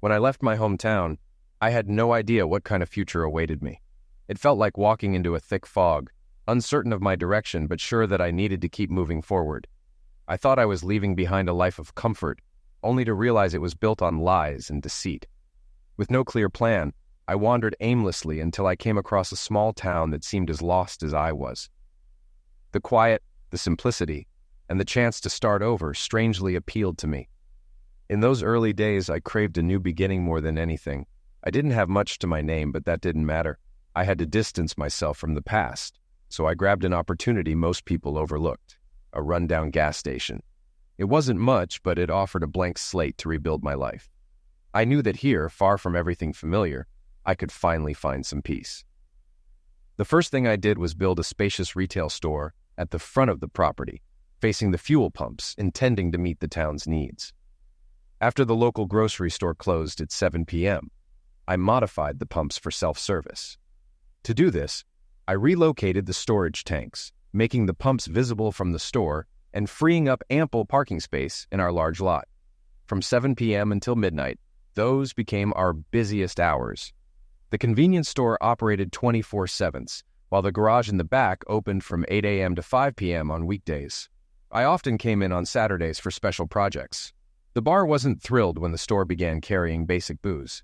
When I left my hometown, I had no idea what kind of future awaited me. It felt like walking into a thick fog, uncertain of my direction but sure that I needed to keep moving forward. I thought I was leaving behind a life of comfort, only to realize it was built on lies and deceit. With no clear plan, I wandered aimlessly until I came across a small town that seemed as lost as I was. The quiet, the simplicity, and the chance to start over strangely appealed to me. In those early days, I craved a new beginning more than anything. I didn't have much to my name, but that didn't matter. I had to distance myself from the past, so I grabbed an opportunity most people overlooked, a rundown gas station. It wasn't much, but it offered a blank slate to rebuild my life. I knew that here, far from everything familiar, I could finally find some peace. The first thing I did was build a spacious retail store at the front of the property, facing the fuel pumps, intending to meet the town's needs. After the local grocery store closed at 7 p.m., I modified the pumps for self-service. To do this, I relocated the storage tanks, making the pumps visible from the store and freeing up ample parking space in our large lot. From 7 p.m. until midnight, those became our busiest hours. The convenience store operated 24/7, while the garage in the back opened from 8 a.m. to 5 p.m. on weekdays. I often came in on Saturdays for special projects. The bar wasn't thrilled when the store began carrying basic booze.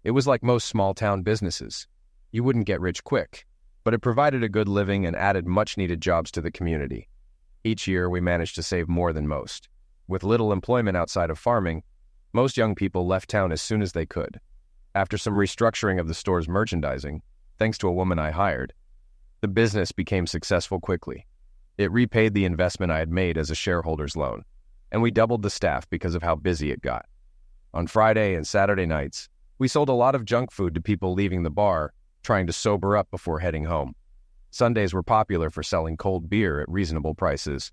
It was like most small-town businesses. You wouldn't get rich quick, but it provided a good living and added much-needed jobs to the community. Each year, we managed to save more than most. With little employment outside of farming, most young people left town as soon as they could. After some restructuring of the store's merchandising, thanks to a woman I hired, the business became successful quickly. It repaid the investment I had made as a shareholder's loan, and we doubled the staff because of how busy it got. On Friday and Saturday nights, we sold a lot of junk food to people leaving the bar, trying to sober up before heading home. Sundays were popular for selling cold beer at reasonable prices.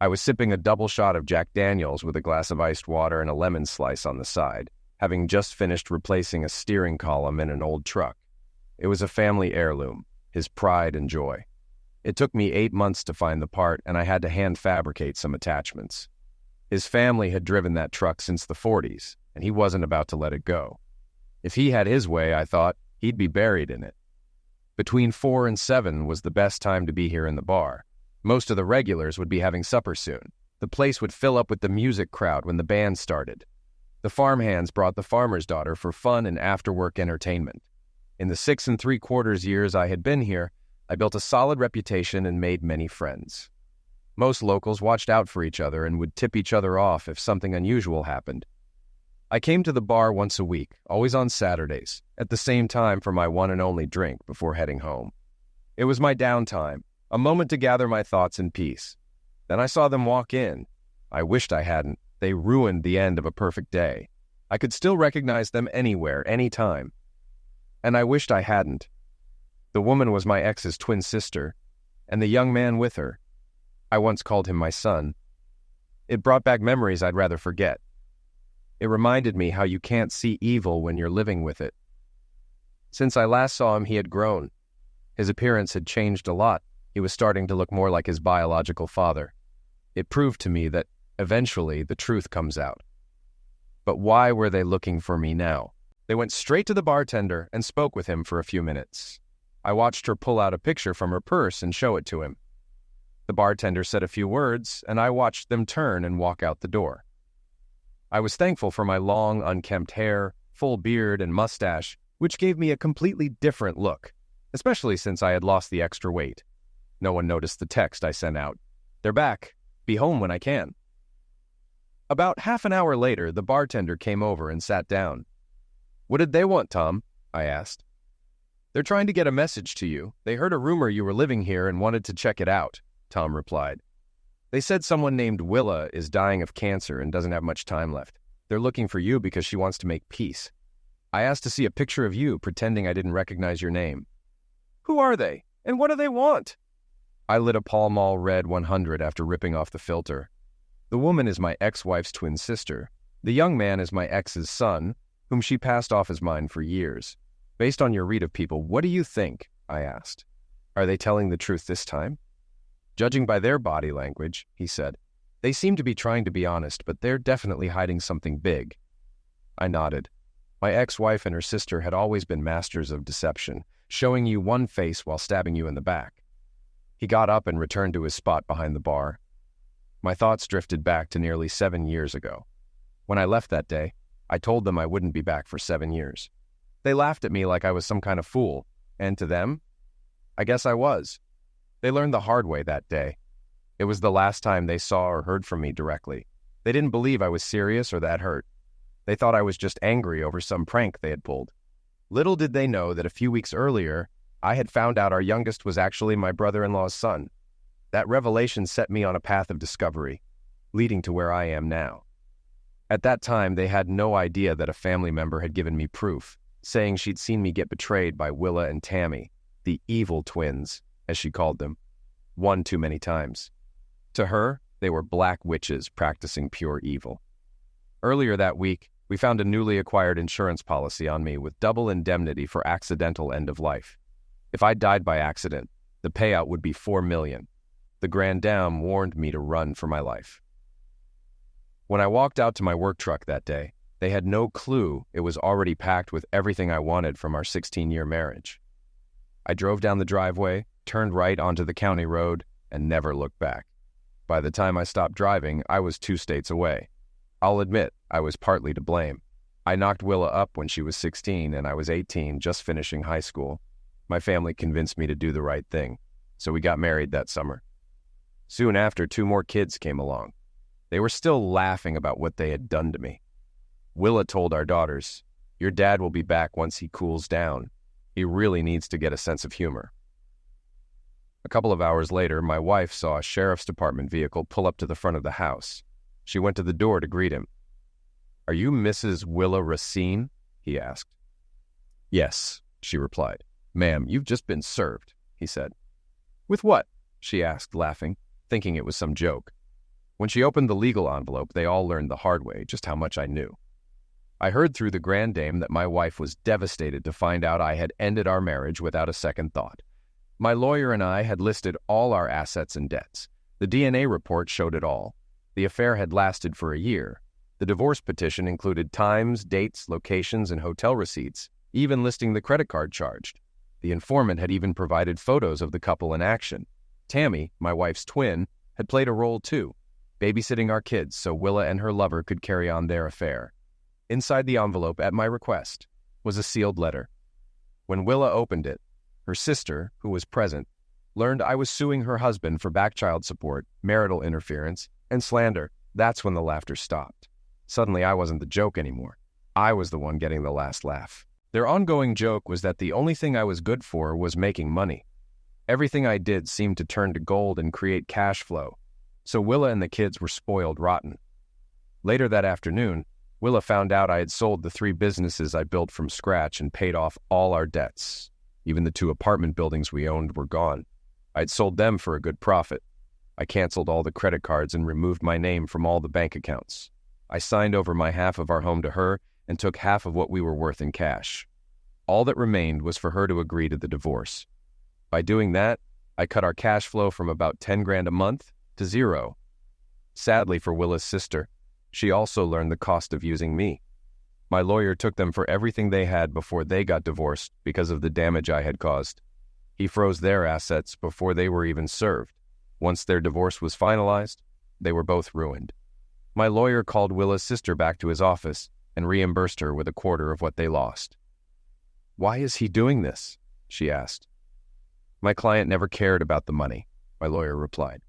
I was sipping a double shot of Jack Daniels with a glass of iced water and a lemon slice on the side, having just finished replacing a steering column in an old truck. It was a family heirloom, his pride and joy. It took me 8 months to find the part, and I had to hand fabricate some attachments. His family had driven that truck since the 40s, and he wasn't about to let it go. If he had his way, I thought, he'd be buried in it. Between 4 and 7 was the best time to be here in the bar. Most of the regulars would be having supper soon. The place would fill up with the music crowd when the band started. The farmhands brought the farmer's daughter for fun and after-work entertainment. In the 6 3/4 years I had been here, I built a solid reputation and made many friends. Most locals watched out for each other and would tip each other off if something unusual happened. I came to the bar once a week, always on Saturdays, at the same time for my one and only drink before heading home. It was my downtime, a moment to gather my thoughts in peace. Then I saw them walk in. I wished I hadn't. They ruined the end of a perfect day. I could still recognize them anywhere, anytime. And I wished I hadn't. The woman was my ex's twin sister, and the young man with her. I once called him my son. It brought back memories I'd rather forget. It reminded me how you can't see evil when you're living with it. Since I last saw him, he had grown. His appearance had changed a lot. He was starting to look more like his biological father. It proved to me that, eventually, the truth comes out. But why were they looking for me now? They went straight to the bartender and spoke with him for a few minutes. I watched her pull out a picture from her purse and show it to him. The bartender said a few words, and I watched them turn and walk out the door. I was thankful for my long, unkempt hair, full beard, and mustache, which gave me a completely different look, especially since I had lost the extra weight. No one noticed the text I sent out. "They're back. Be home when I can." About half an hour later, the bartender came over and sat down. "What did they want, Tom?" I asked. "They're trying to get a message to you. They heard a rumor you were living here and wanted to check it out," Tom replied. "They said someone named Willa is dying of cancer and doesn't have much time left. They're looking for you because she wants to make peace. I asked to see a picture of you, pretending I didn't recognize your name." "Who are they? And what do they want?" I lit a Pall Mall Red 100 after ripping off the filter. "The woman is my ex-wife's twin sister. The young man is my ex's son, whom she passed off as mine for years. Based on your read of people, what do you think?" I asked. "Are they telling the truth this time?" "Judging by their body language," he said, "they seem to be trying to be honest, but they're definitely hiding something big." I nodded. My ex-wife and her sister had always been masters of deception, showing you one face while stabbing you in the back. He got up and returned to his spot behind the bar. My thoughts drifted back to nearly 7 years ago. When I left that day, I told them I wouldn't be back for 7 years. They laughed at me like I was some kind of fool, and to them, I guess I was. They learned the hard way that day. It was the last time they saw or heard from me directly. They didn't believe I was serious or that hurt. They thought I was just angry over some prank they had pulled. Little did they know that a few weeks earlier, I had found out our youngest was actually my brother-in-law's son. That revelation set me on a path of discovery, leading to where I am now. At that time, they had no idea that a family member had given me proof, saying she'd seen me get betrayed by Willa and Tammy, the evil twins, as she called them, one too many times. To her, they were black witches practicing pure evil. Earlier that week, we found a newly acquired insurance policy on me with double indemnity for accidental end of life. If I died by accident, the payout would be $4 million. The Grand Dame warned me to run for my life. When I walked out to my work truck that day, they had no clue it was already packed with everything I wanted from our 16-year marriage. I drove down the driveway, turned right onto the county road, and never looked back. By the time I stopped driving, I was 2 states away. I'll admit, I was partly to blame. I knocked Willa up when she was 16 and I was 18, just finishing high school. My family convinced me to do the right thing, so we got married that summer. Soon after, 2 more kids came along. They were still laughing about what they had done to me. Willa told our daughters, "Your dad will be back once he cools down. He really needs to get a sense of humor." A couple of hours later, my wife saw a sheriff's department vehicle pull up to the front of the house. She went to the door to greet him. "Are you Mrs. Willa Racine?" he asked. "Yes," she replied. "Ma'am, you've just been served," he said. "With what?" she asked, laughing, thinking it was some joke. When she opened the legal envelope, they all learned the hard way just how much I knew. I heard through the Grand Dame that my wife was devastated to find out I had ended our marriage without a second thought. My lawyer and I had listed all our assets and debts. The DNA report showed it all. The affair had lasted for a year. The divorce petition included times, dates, locations, and hotel receipts, even listing the credit card charged. The informant had even provided photos of the couple in action. Tammy, my wife's twin, had played a role too, babysitting our kids so Willa and her lover could carry on their affair. Inside the envelope, at my request, was a sealed letter. When Willa opened it, her sister, who was present, learned I was suing her husband for back child support, marital interference, and slander. That's when the laughter stopped. Suddenly, I wasn't the joke anymore. I was the one getting the last laugh. Their ongoing joke was that the only thing I was good for was making money. Everything I did seemed to turn to gold and create cash flow, so Willa and the kids were spoiled rotten. Later that afternoon, Willa found out I had sold the 3 businesses I built from scratch and paid off all our debts. Even the 2 apartment buildings we owned were gone. I'd sold them for a good profit. I canceled all the credit cards and removed my name from all the bank accounts. I signed over my half of our home to her and took half of what we were worth in cash. All that remained was for her to agree to the divorce. By doing that, I cut our cash flow from about $10,000 a month to 0. Sadly for Willa's sister, she also learned the cost of using me. My lawyer took them for everything they had before they got divorced because of the damage I had caused. He froze their assets before they were even served. Once their divorce was finalized, they were both ruined. My lawyer called Willa's sister back to his office and reimbursed her with a quarter of what they lost. "Why is he doing this?" she asked. "My client never cared about the money," my lawyer replied.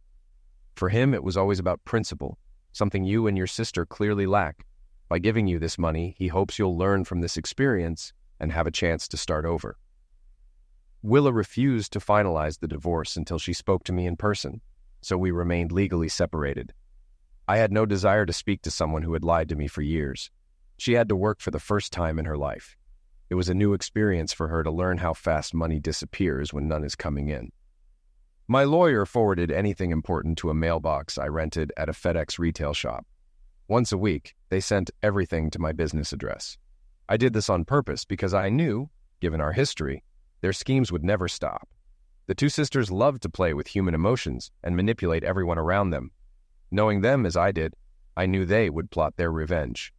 "For him, it was always about principle, something you and your sister clearly lack. By giving you this money, he hopes you'll learn from this experience and have a chance to start over." Willa refused to finalize the divorce until she spoke to me in person, so we remained legally separated. I had no desire to speak to someone who had lied to me for years. She had to work for the first time in her life. It was a new experience for her to learn how fast money disappears when none is coming in. My lawyer forwarded anything important to a mailbox I rented at a FedEx retail shop. Once a week, they sent everything to my business address. I did this on purpose because I knew, given our history, their schemes would never stop. The 2 sisters loved to play with human emotions and manipulate everyone around them. Knowing them as I did, I knew they would plot their revenge.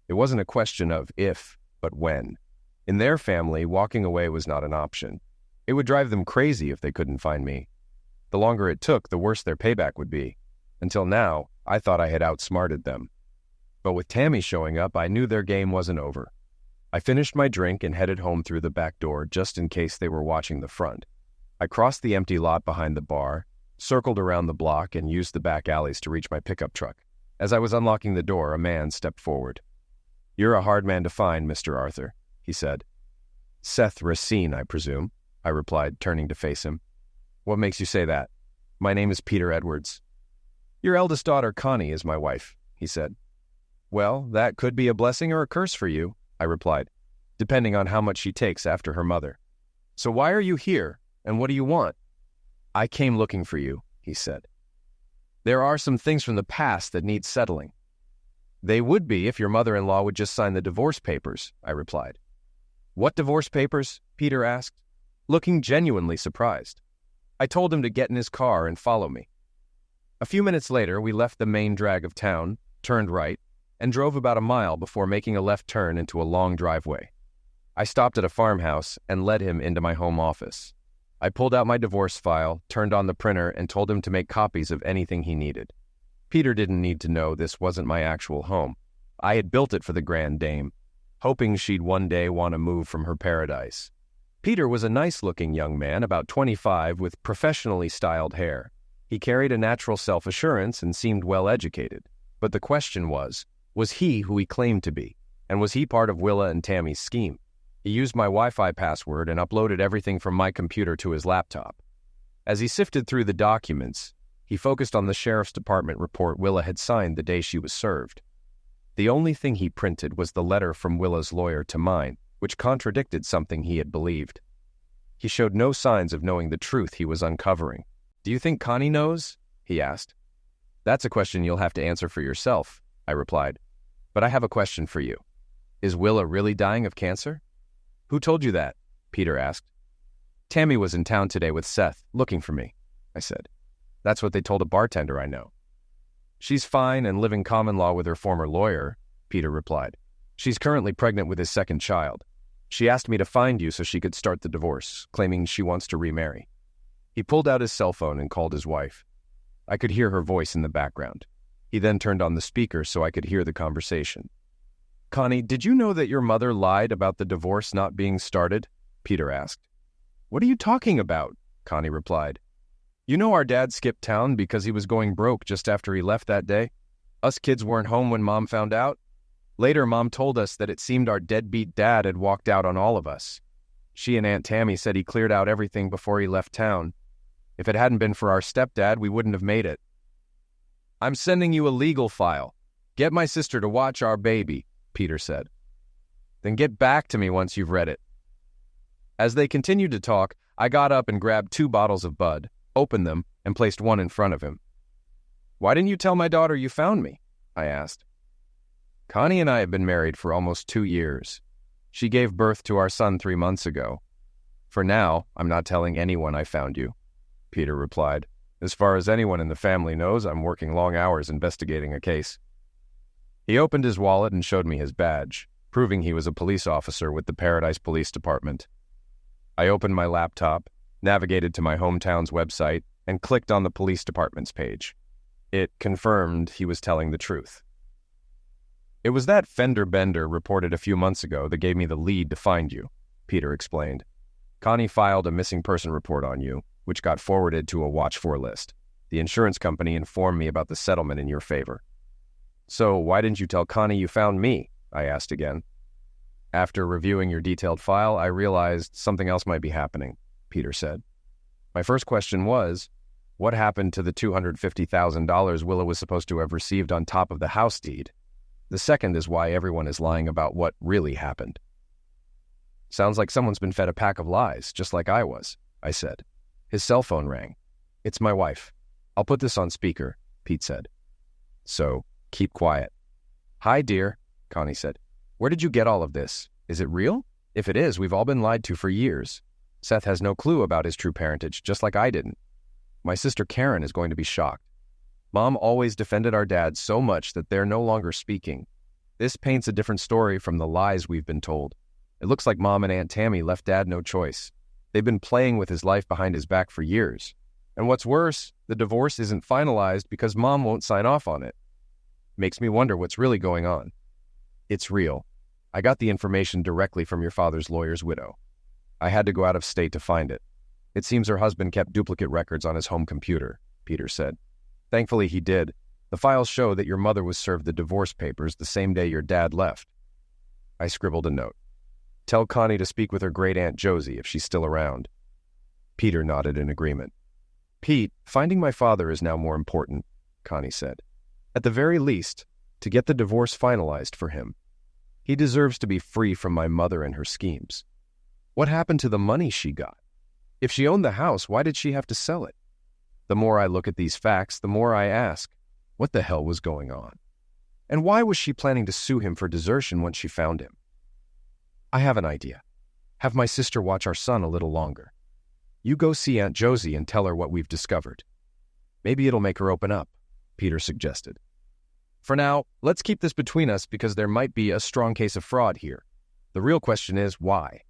It wasn't a question of if, but when. In their family, walking away was not an option. It would drive them crazy if they couldn't find me. The longer it took, the worse their payback would be. Until now, I thought I had outsmarted them. But with Tammy showing up, I knew their game wasn't over. I finished my drink and headed home through the back door just in case they were watching the front. I crossed the empty lot behind the bar, circled around the block, and used the back alleys to reach my pickup truck. As I was unlocking the door, a man stepped forward. "You're a hard man to find, Mr. Arthur," he said. "Seth Racine, I presume," I replied, turning to face him. "What makes you say that?" "My name is Peter Edwards." "Your eldest daughter, Connie, is my wife," he said. "Well, that could be a blessing or a curse for you," I replied, "depending on how much she takes after her mother. So why are you here, and what do you want?" "I came looking for you," he said. "There are some things from the past that need settling." "They would be if your mother-in-law would just sign the divorce papers," I replied. "What divorce papers?" Peter asked, looking genuinely surprised. I told him to get in his car and follow me. A few minutes later, we left the main drag of town, turned right, and drove about a mile before making a left turn into a long driveway. I stopped at a farmhouse and led him into my home office. I pulled out my divorce file, turned on the printer, and told him to make copies of anything he needed. Peter didn't need to know this wasn't my actual home. I had built it for the grand dame, hoping she'd one day want to move from her paradise. Peter was a nice-looking young man, about 25, with professionally styled hair. He carried a natural self-assurance and seemed well-educated. But the question was he who he claimed to be? And was he part of Willa and Tammy's scheme? He used my Wi-Fi password and uploaded everything from my computer to his laptop. As he sifted through the documents, he focused on the sheriff's department report Willa had signed the day she was served. The only thing he printed was the letter from Willa's lawyer to mine, which contradicted something he had believed. He showed no signs of knowing the truth he was uncovering. "Do you think Connie knows?" he asked. "That's a question you'll have to answer for yourself," I replied. "But I have a question for you. Is Willa really dying of cancer?" "Who told you that?" Peter asked. "Tammy was in town today with Seth, looking for me," I said. "That's what they told a bartender I know." "She's fine and living common law with her former lawyer," Peter replied. "She's currently pregnant with his second child. She asked me to find you so she could start the divorce, claiming she wants to remarry." He pulled out his cell phone and called his wife. I could hear her voice in the background. He then turned on the speaker so I could hear the conversation. "Connie, did you know that your mother lied about the divorce not being started?" Peter asked. "What are you talking about?" Connie replied. "You know our dad skipped town because he was going broke just after he left that day? Us kids weren't home when Mom found out. Later, Mom told us that it seemed our deadbeat dad had walked out on all of us. She and Aunt Tammy said he cleared out everything before he left town. If it hadn't been for our stepdad, we wouldn't have made it." "I'm sending you a legal file. Get my sister to watch our baby," Peter said. "Then get back to me once you've read it." As they continued to talk, I got up and grabbed 2 bottles of Bud, opened them, and placed one in front of him. "Why didn't you tell my daughter you found me?" I asked. "Connie and I have been married for almost 2 years. She gave birth to our son 3 months ago. For now, I'm not telling anyone I found you," Peter replied. "As far as anyone in the family knows, I'm working long hours investigating a case." He opened his wallet and showed me his badge, proving he was a police officer with the Paradise Police Department. I opened my laptop, navigated to my hometown's website, and clicked on the police department's page. It confirmed he was telling the truth. "It was that fender bender reported a few months ago that gave me the lead to find you," Peter explained. "Connie filed a missing person report on you, which got forwarded to a watch for list. The insurance company informed me about the settlement in your favor." "So why didn't you tell Connie you found me?" I asked again. "After reviewing your detailed file, I realized something else might be happening," Peter said. "My first question was, what happened to the $250,000 Willa was supposed to have received on top of the house deed? The second is why everyone is lying about what really happened." "Sounds like someone's been fed a pack of lies, just like I was," I said. His cell phone rang. "It's my wife. I'll put this on speaker," Pete said. "So, keep quiet." "Hi, dear," Connie said. "Where did you get all of this? Is it real? If it is, we've all been lied to for years. Seth has no clue about his true parentage, just like I didn't. My sister Karen is going to be shocked. Mom always defended our dad so much that they're no longer speaking. This paints a different story from the lies we've been told. It looks like Mom and Aunt Tammy left Dad no choice. They've been playing with his life behind his back for years. And what's worse, the divorce isn't finalized because Mom won't sign off on it. Makes me wonder what's really going on. It's real. I got the information directly from your father's lawyer's widow. I had to go out of state to find it. It seems her husband kept duplicate records on his home computer, Peter said. Thankfully he did. The files show that your mother was served the divorce papers the same day your dad left. I scribbled a note. Tell Connie to speak with her great-aunt Josie if she's still around. Peter nodded in agreement. Pete, finding my father is now more important, Connie said. At the very least, to get the divorce finalized for him. He deserves to be free from my mother and her schemes. What happened to the money she got? If she owned the house, why did she have to sell it? The more I look at these facts, the more I ask, what the hell was going on? And why was she planning to sue him for desertion once she found him? I have an idea. Have my sister watch our son a little longer. You go see Aunt Josie and tell her what we've discovered. Maybe it'll make her open up, Peter suggested. For now, let's keep this between us because there might be a strong case of fraud here. The real question is, why?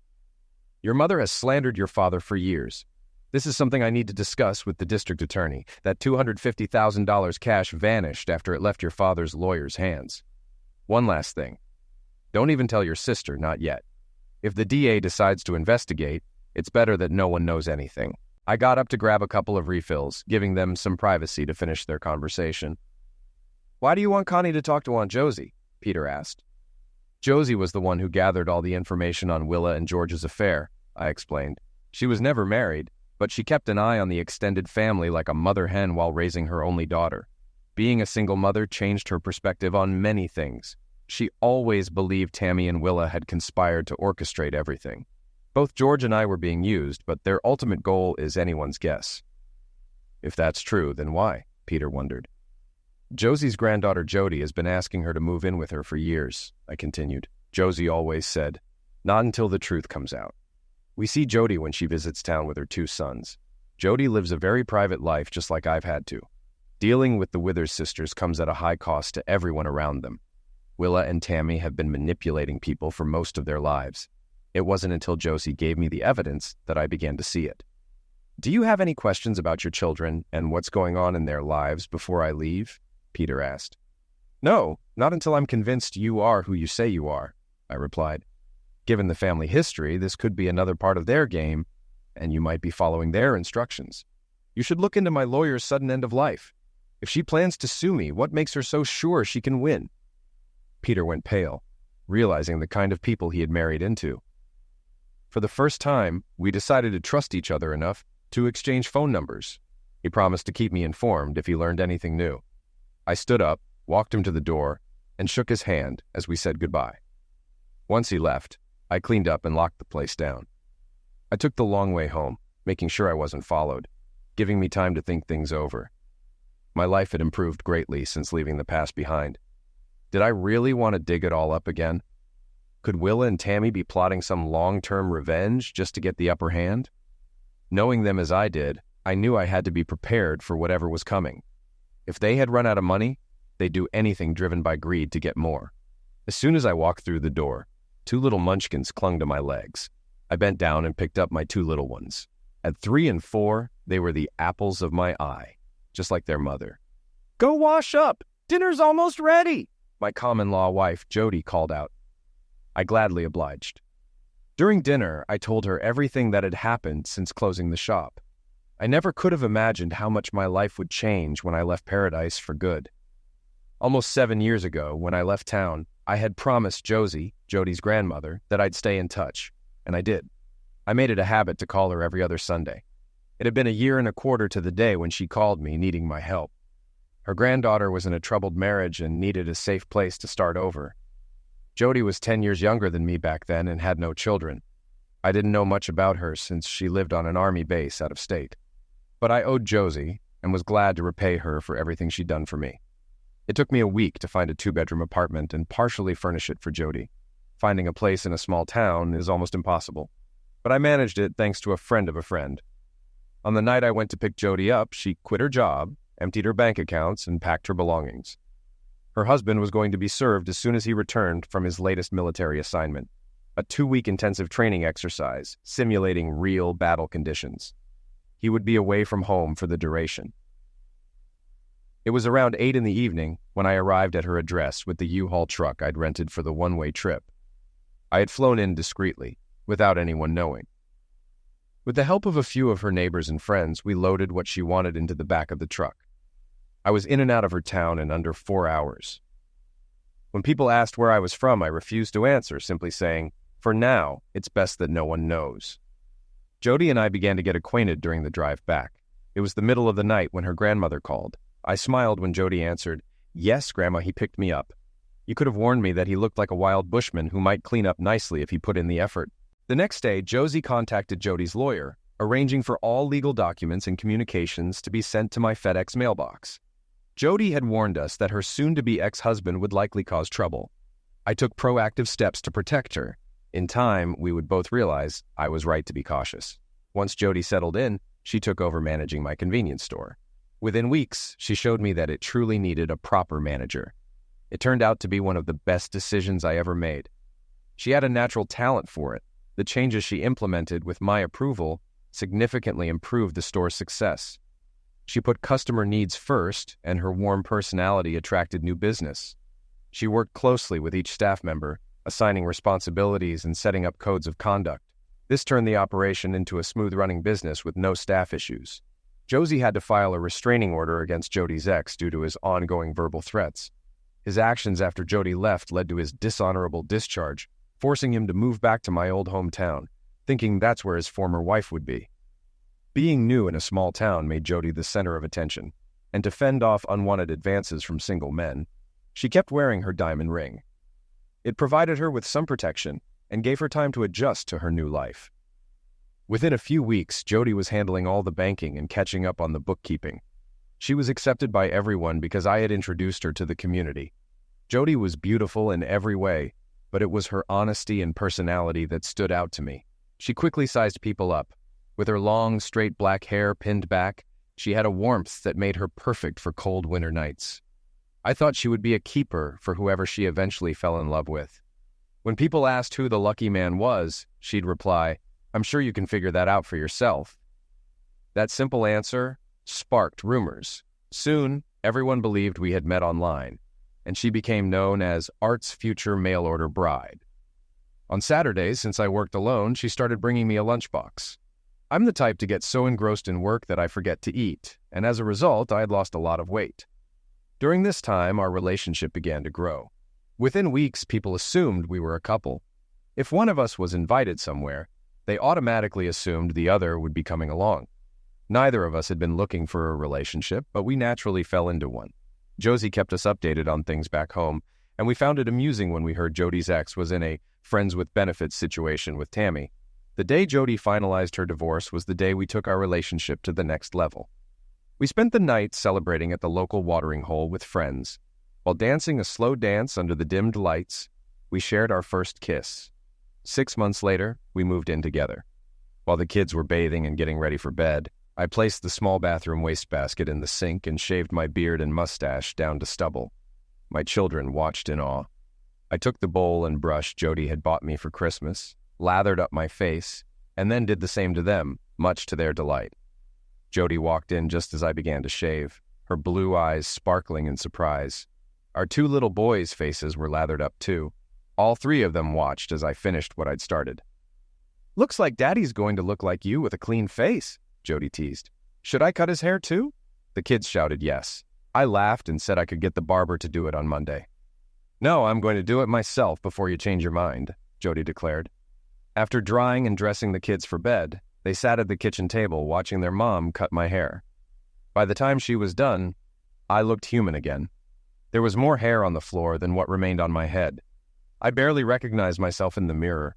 Your mother has slandered your father for years. This is something I need to discuss with the district attorney. That $250,000 cash vanished after it left your father's lawyer's hands. One last thing. Don't even tell your sister, not yet. If the DA decides to investigate, it's better that no one knows anything. I got up to grab a couple of refills, giving them some privacy to finish their conversation. Why do you want Connie to talk to Aunt Josie? Peter asked. Josie was the one who gathered all the information on Willa and George's affair, I explained. She was never married, but she kept an eye on the extended family like a mother hen while raising her only daughter. Being a single mother changed her perspective on many things. She always believed Tammy and Willa had conspired to orchestrate everything. Both George and I were being used, but their ultimate goal is anyone's guess. If that's true, then why? Peter wondered. Josie's granddaughter Jody has been asking her to move in with her for years, I continued. Josie always said, not until the truth comes out. We see Jody when she visits town with her 2 sons. Jody lives a very private life just like I've had to. Dealing with the Withers sisters comes at a high cost to everyone around them. Willa and Tammy have been manipulating people for most of their lives. It wasn't until Josie gave me the evidence that I began to see it. Do you have any questions about your children and what's going on in their lives before I leave? Peter asked. No, not until I'm convinced you are who you say you are, I replied. Given the family history, this could be another part of their game, and you might be following their instructions. You should look into my lawyer's sudden end of life. If she plans to sue me, what makes her so sure she can win? Peter went pale, realizing the kind of people he had married into. For the first time, we decided to trust each other enough to exchange phone numbers. He promised to keep me informed if he learned anything new. I stood up, walked him to the door, and shook his hand as we said goodbye. Once he left, I cleaned up and locked the place down. I took the long way home, making sure I wasn't followed, giving me time to think things over. My life had improved greatly since leaving the past behind. Did I really want to dig it all up again? Could Willa and Tammy be plotting some long-term revenge just to get the upper hand? Knowing them as I did, I knew I had to be prepared for whatever was coming. If they had run out of money, they'd do anything driven by greed to get more. As soon as I walked through the door, 2 little munchkins clung to my legs. I bent down and picked up my 2 little ones. At 3 and 4, they were the apples of my eye, just like their mother. Go wash up! Dinner's almost ready! My common-law wife, Jody, called out. I gladly obliged. During dinner, I told her everything that had happened since closing the shop. I never could have imagined how much my life would change when I left Paradise for good. Almost 7 years ago, when I left town, I had promised Josie, Jody's grandmother, that I'd stay in touch, and I did. I made it a habit to call her every other Sunday. It had been 1.25 years to the day when she called me, needing my help. Her granddaughter was in a troubled marriage and needed a safe place to start over. Jody was 10 years younger than me back then and had no children. I didn't know much about her since she lived on an army base out of state. But I owed Josie and was glad to repay her for everything she'd done for me. It took me a week to find a 2-bedroom apartment and partially furnish it for Jody. Finding a place in a small town is almost impossible. But I managed it thanks to a friend of a friend. On the night I went to pick Jody up, she quit her job, emptied her bank accounts, and packed her belongings. Her husband was going to be served as soon as he returned from his latest military assignment, a 2-week intensive training exercise simulating real battle conditions. He would be away from home for the duration. It was around 8 in the evening when I arrived at her address with the U-Haul truck I'd rented for the one-way trip. I had flown in discreetly, without anyone knowing. With the help of a few of her neighbors and friends, we loaded what she wanted into the back of the truck. I was in and out of her town in under 4 hours. When people asked where I was from, I refused to answer, simply saying, "For now, it's best that no one knows." Jody and I began to get acquainted during the drive back. It was the middle of the night when her grandmother called. I smiled when Jody answered, "Yes, Grandma, he picked me up. You could have warned me that he looked like a wild bushman who might clean up nicely if he put in the effort." The next day, Josie contacted Jody's lawyer, arranging for all legal documents and communications to be sent to my FedEx mailbox. Jody had warned us that her soon-to-be ex-husband would likely cause trouble. I took proactive steps to protect her. In time, we would both realize I was right to be cautious. Once Jody settled in, she took over managing my convenience store. Within weeks, she showed me that it truly needed a proper manager. It turned out to be one of the best decisions I ever made. She had a natural talent for it. The changes she implemented with my approval significantly improved the store's success. She put customer needs first, and her warm personality attracted new business. She worked closely with each staff member, assigning responsibilities and setting up codes of conduct. This turned the operation into a smooth-running business with no staff issues. Josie had to file a restraining order against Jody's ex due to his ongoing verbal threats. His actions after Jody left led to his dishonorable discharge, forcing him to move back to my old hometown, thinking that's where his former wife would be. Being new in a small town made Jody the center of attention, and to fend off unwanted advances from single men, she kept wearing her diamond ring. It provided her with some protection and gave her time to adjust to her new life. Within a few weeks, Jody was handling all the banking and catching up on the bookkeeping. She was accepted by everyone because I had introduced her to the community. Jody was beautiful in every way, but it was her honesty and personality that stood out to me. She quickly sized people up. With her long, straight black hair pinned back, she had a warmth that made her perfect for cold winter nights. I thought she would be a keeper for whoever she eventually fell in love with. When people asked who the lucky man was, she'd reply, "I'm sure you can figure that out for yourself." That simple answer sparked rumors. Soon, everyone believed we had met online, and she became known as Art's future mail-order bride. On Saturdays, since I worked alone, she started bringing me a lunchbox. I'm the type to get so engrossed in work that I forget to eat, and as a result, I had lost a lot of weight. During this time, our relationship began to grow. Within weeks, people assumed we were a couple. If one of us was invited somewhere, they automatically assumed the other would be coming along. Neither of us had been looking for a relationship, but we naturally fell into one. Josie kept us updated on things back home, and we found it amusing when we heard Jody's ex was in a friends with benefits situation with Tammy. The day Jody finalized her divorce was the day we took our relationship to the next level. We spent the night celebrating at the local watering hole with friends. While dancing a slow dance under the dimmed lights, we shared our first kiss. 6 months later, we moved in together. While the kids were bathing and getting ready for bed, I placed the small bathroom wastebasket in the sink and shaved my beard and mustache down to stubble. My children watched in awe. I took the bowl and brush Jody had bought me for Christmas, lathered up my face, and then did the same to them, much to their delight. Jody walked in just as I began to shave, her blue eyes sparkling in surprise. Our 2 little boys' faces were lathered up too. All 3 of them watched as I finished what I'd started. "Looks like Daddy's going to look like you with a clean face," Jody teased. "Should I cut his hair too?" The kids shouted yes. I laughed and said I could get the barber to do it on Monday. "No, I'm going to do it myself before you change your mind," Jody declared. After drying and dressing the kids for bed, they sat at the kitchen table watching their mom cut my hair. By the time she was done, I looked human again. There was more hair on the floor than what remained on my head. I barely recognized myself in the mirror.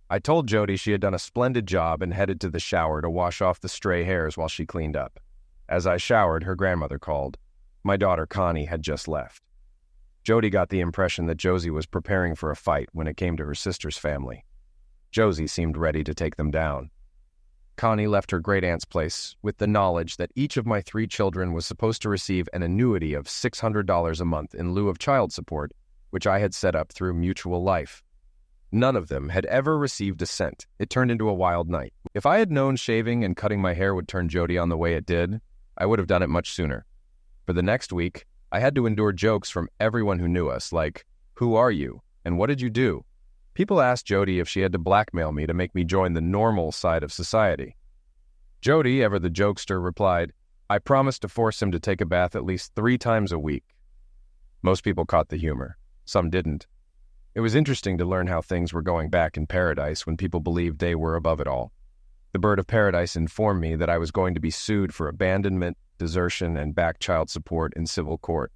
I told Jody she had done a splendid job and headed to the shower to wash off the stray hairs while she cleaned up. As I showered, her grandmother called. My daughter Connie had just left. Jody got the impression that Josie was preparing for a fight when it came to her sister's family. Josie seemed ready to take them down. Connie left her great-aunt's place with the knowledge that each of my 3 children was supposed to receive an annuity of $600 a month in lieu of child support, which I had set up through Mutual Life. None of them had ever received a cent. It turned into a wild night. If I had known shaving and cutting my hair would turn Jody on the way it did, I would have done it much sooner. For the next week, I had to endure jokes from everyone who knew us, like, "Who are you? And what did you do?" People asked Jody if she had to blackmail me to make me join the normal side of society. Jody, ever the jokester, replied, "I promised to force him to take a bath at least 3 times a week." Most people caught the humor. Some didn't. It was interesting to learn how things were going back in paradise when people believed they were above it all. The bird of paradise informed me that I was going to be sued for abandonment, desertion, and back child support in civil court.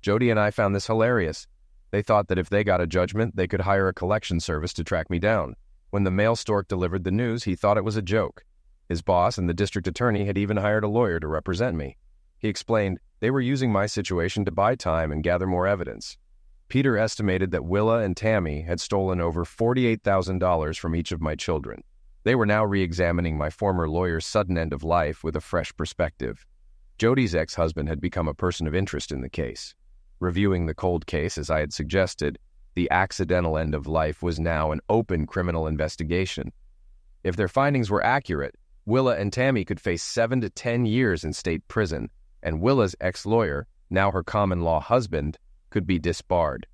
Jody and I found this hilarious. They thought that if they got a judgment, they could hire a collection service to track me down. When the mail stork delivered the news, he thought it was a joke. His boss and the district attorney had even hired a lawyer to represent me. He explained they were using my situation to buy time and gather more evidence. Peter estimated that Willa and Tammy had stolen over $48,000 from each of my children. They were now re-examining my former lawyer's sudden end of life with a fresh perspective. Jody's ex-husband had become a person of interest in the case. Reviewing the cold case as I had suggested, the accidental end of life was now an open criminal investigation. If their findings were accurate, Willa and Tammy could face 7 to 10 years in state prison, and Willa's ex-lawyer, now her common-law husband, could be disbarred.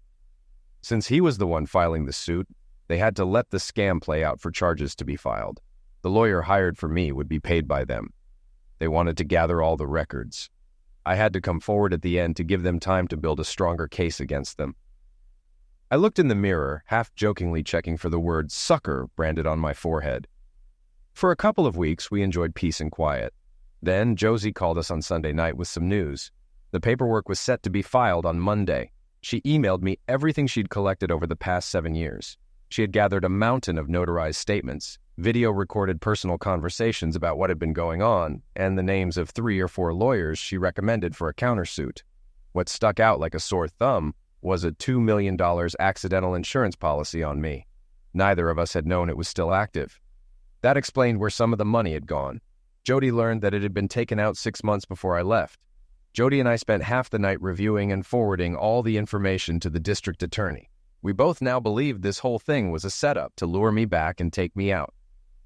Since he was the one filing the suit, they had to let the scam play out for charges to be filed. The lawyer hired for me would be paid by them. They wanted to gather all the records. I had to come forward at the end to give them time to build a stronger case against them. I looked in the mirror, half-jokingly checking for the word "sucker" branded on my forehead. For a couple of weeks, we enjoyed peace and quiet. Then Josie called us on Sunday night with some news. The paperwork was set to be filed on Monday. She emailed me everything she'd collected over the past 7 years. She had gathered a mountain of notarized statements, video-recorded personal conversations about what had been going on, and the names of 3 or 4 lawyers she recommended for a countersuit. What stuck out like a sore thumb was a $2 million accidental insurance policy on me. Neither of us had known it was still active. That explained where some of the money had gone. Jody learned that it had been taken out 6 months before I left. Jody and I spent half the night reviewing and forwarding all the information to the district attorney. We both now believed this whole thing was a setup to lure me back and take me out.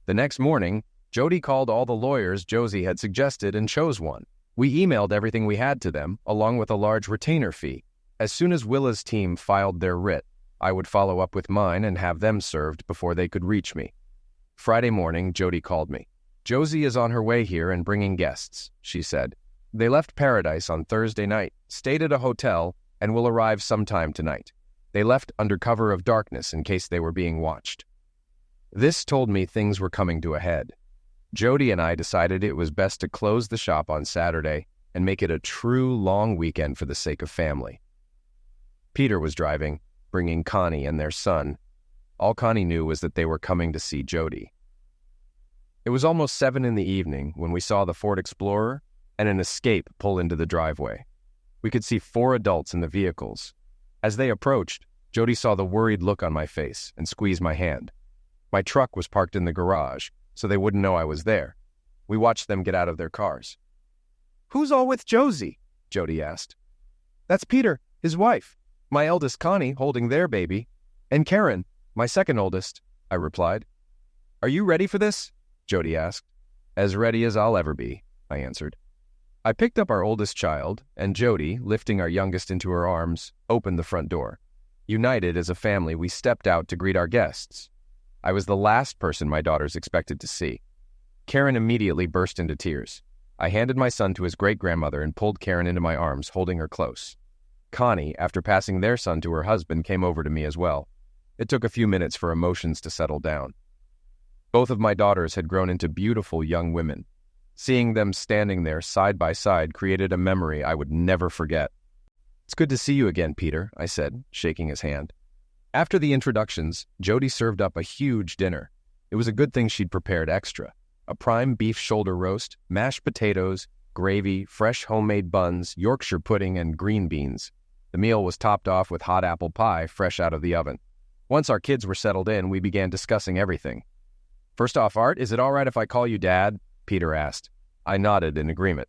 The next morning, Jody called all the lawyers Josie had suggested and chose one. We emailed everything we had to them, along with a large retainer fee. As soon as Willa's team filed their writ, I would follow up with mine and have them served before they could reach me. Friday morning, Jody called me. "Josie is on her way here and bringing guests," she said. "They left Paradise on Thursday night, stayed at a hotel, and will arrive sometime tonight. They left under cover of darkness in case they were being watched." This told me things were coming to a head. Jody and I decided it was best to close the shop on Saturday and make it a true long weekend for the sake of family. Peter was driving, bringing Connie and their son. All Connie knew was that they were coming to see Jody. It was almost 7 in the evening when we saw the Ford Explorer and an Escape pull into the driveway. We could see 4 adults in the vehicles. As they approached, Jody saw the worried look on my face and squeezed my hand. My truck was parked in the garage, so they wouldn't know I was there. We watched them get out of their cars. "Who's all with Josie?" Jody asked. "That's Peter, his wife, my eldest Connie holding their baby, and Karen, my second oldest," I replied. "Are you ready for this?" Jody asked. "As ready as I'll ever be," I answered. I picked up our oldest child, and Jody, lifting our youngest into her arms, opened the front door. United as a family, we stepped out to greet our guests. I was the last person my daughters expected to see. Karen immediately burst into tears. I handed my son to his great-grandmother and pulled Karen into my arms, holding her close. Connie, after passing their son to her husband, came over to me as well. It took a few minutes for emotions to settle down. Both of my daughters had grown into beautiful young women. Seeing them standing there side by side created a memory I would never forget. "It's good to see you again, Peter," I said, shaking his hand. After the introductions, Jody served up a huge dinner. It was a good thing she'd prepared extra. A prime beef shoulder roast, mashed potatoes, gravy, fresh homemade buns, Yorkshire pudding, and green beans. The meal was topped off with hot apple pie fresh out of the oven. Once our kids were settled in, we began discussing everything. First off, Art, is it all right if I call you Dad? Peter asked. I nodded in agreement.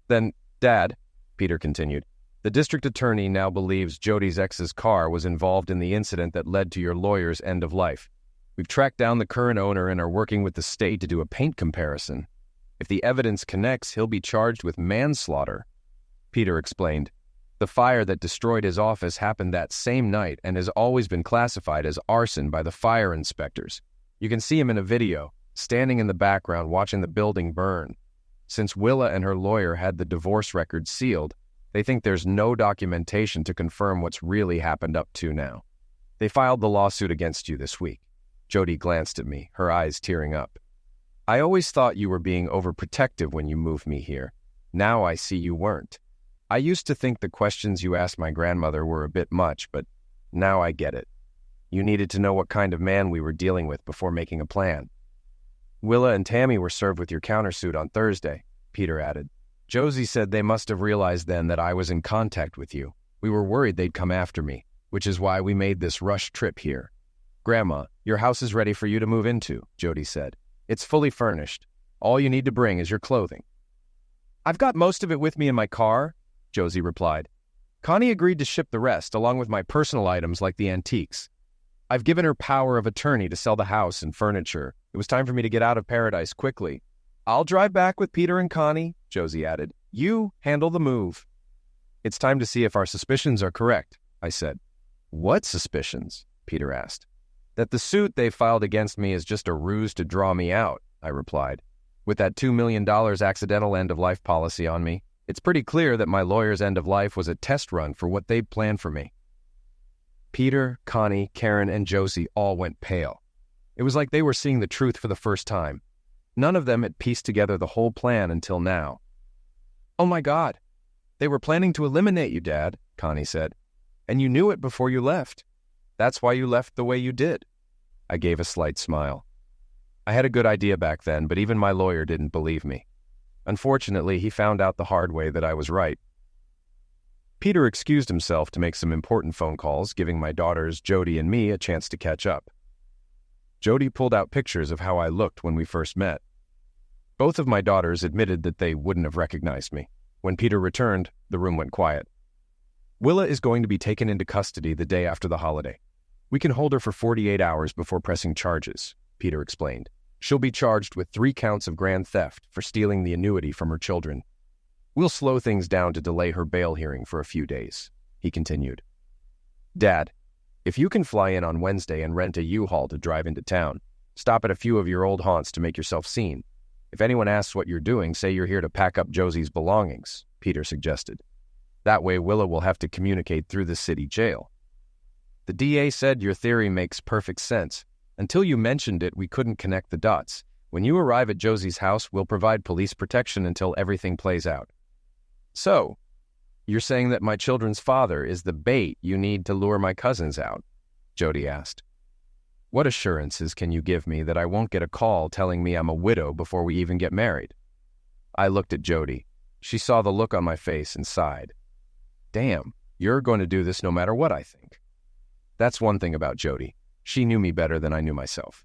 Then, Dad, Peter continued, the district attorney now believes Jody's ex's car was involved in the incident that led to your lawyer's end of life. We've tracked down the current owner and are working with the state to do a paint comparison. If the evidence connects, he'll be charged with manslaughter. Peter explained. The fire that destroyed his office happened that same night and has always been classified as arson by the fire inspectors. You can see him in a video, standing in the background watching the building burn. Since Willa and her lawyer had the divorce record sealed, they think there's no documentation to confirm what's really happened up to now. They filed the lawsuit against you this week. Jody glanced at me, her eyes tearing up. I always thought you were being overprotective when you moved me here. Now I see you weren't. I used to think the questions you asked my grandmother were a bit much, but now I get it. You needed to know what kind of man we were dealing with before making a plan. Willa and Tammy were served with your countersuit on Thursday, Peter added. Josie said they must have realized then that I was in contact with you. We were worried they'd come after me, which is why we made this rush trip here. Grandma, your house is ready for you to move into, Jody said. It's fully furnished. All you need to bring is your clothing. I've got most of it with me in my car, Josie replied. Connie agreed to ship the rest, along with my personal items like the antiques. I've given her power of attorney to sell the house and furniture. It was time for me to get out of paradise quickly. I'll drive back with Peter and Connie, Josie added. You handle the move. It's time to see if our suspicions are correct, I said. What suspicions? Peter asked. That the suit they filed against me is just a ruse to draw me out, I replied. With that $2 million accidental end-of-life policy on me, it's pretty clear that my lawyer's end of life was a test run for what they'd planned for me. Peter, Connie, Karen, and Josie all went pale. It was like they were seeing the truth for the first time. None of them had pieced together the whole plan until now. Oh my God, they were planning to eliminate you, Dad, Connie said. And you knew it before you left. That's why you left the way you did. I gave a slight smile. I had a good idea back then, but even my lawyer didn't believe me. Unfortunately, he found out the hard way that I was right. Peter excused himself to make some important phone calls, giving my daughters, Jody and me, a chance to catch up. Jody pulled out pictures of how I looked when we first met. Both of my daughters admitted that they wouldn't have recognized me. When Peter returned, the room went quiet. Willa is going to be taken into custody the day after the holiday. We can hold her for 48 hours before pressing charges, Peter explained. She'll be charged with 3 counts of grand theft for stealing the annuity from her children. We'll slow things down to delay her bail hearing for a few days, he continued. Dad, if you can fly in on Wednesday and rent a U-Haul to drive into town, stop at a few of your old haunts to make yourself seen. If anyone asks what you're doing, say you're here to pack up Josie's belongings, Peter suggested. That way Willa will have to communicate through the city jail. The DA said your theory makes perfect sense. Until you mentioned it, we couldn't connect the dots. When you arrive at Josie's house, we'll provide police protection until everything plays out. So, you're saying that my children's father is the bait you need to lure my cousins out? Jody asked. What assurances can you give me that I won't get a call telling me I'm a widow before we even get married? I looked at Jody. She saw the look on my face and sighed. Damn, you're going to do this no matter what I think. That's one thing about Jody. She knew me better than I knew myself.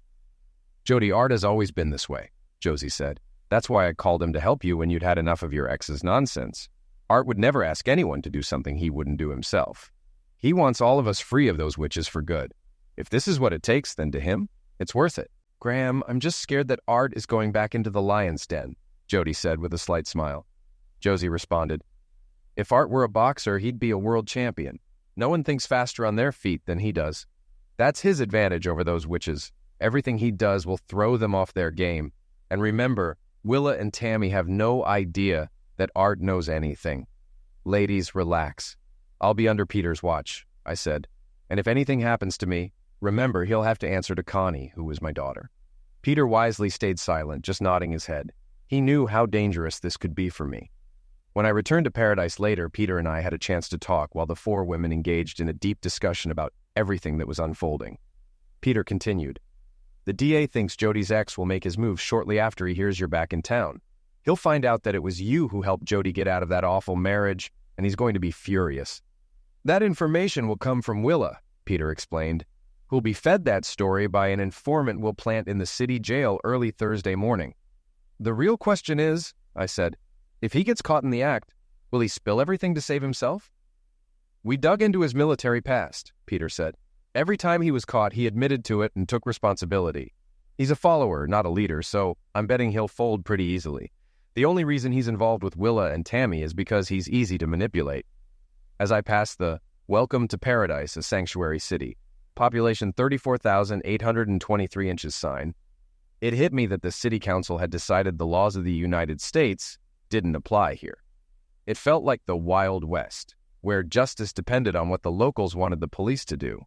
Jody, Art has always been this way, Josie said. That's why I called him to help you when you'd had enough of your ex's nonsense. Art would never ask anyone to do something he wouldn't do himself. He wants all of us free of those witches for good. If this is what it takes, then to him, it's worth it. Graham, I'm just scared that Art is going back into the lion's den, Jody said with a slight smile. Josie responded, If Art were a boxer, he'd be a world champion. No one thinks faster on their feet than he does. That's his advantage over those witches. Everything he does will throw them off their game. And remember, Willa and Tammy have no idea that Art knows anything. Ladies, relax. I'll be under Peter's watch, I said. And if anything happens to me, remember he'll have to answer to Connie, who was my daughter. Peter wisely stayed silent, just nodding his head. He knew how dangerous this could be for me. When I returned to Paradise later, Peter and I had a chance to talk while the 4 women engaged in a deep discussion about everything that was unfolding. Peter continued. The DA thinks Jody's ex will make his move shortly after he hears you're back in town. He'll find out that it was you who helped Jody get out of that awful marriage, and he's going to be furious. That information will come from Willa, Peter explained. who'll be fed that story by an informant we'll plant in the city jail early Thursday morning. The real question is, I said, if he gets caught in the act, will he spill everything to save himself? We dug into his military past, Peter said. Every time he was caught, he admitted to it and took responsibility. He's a follower, not a leader, so I'm betting he'll fold pretty easily. The only reason he's involved with Willa and Tammy is because he's easy to manipulate. As I passed the Welcome to Paradise, a Sanctuary City, population 34,823 inches sign, it hit me that the city council had decided the laws of the United States didn't apply here. It felt like the Wild West, where justice depended on what the locals wanted the police to do.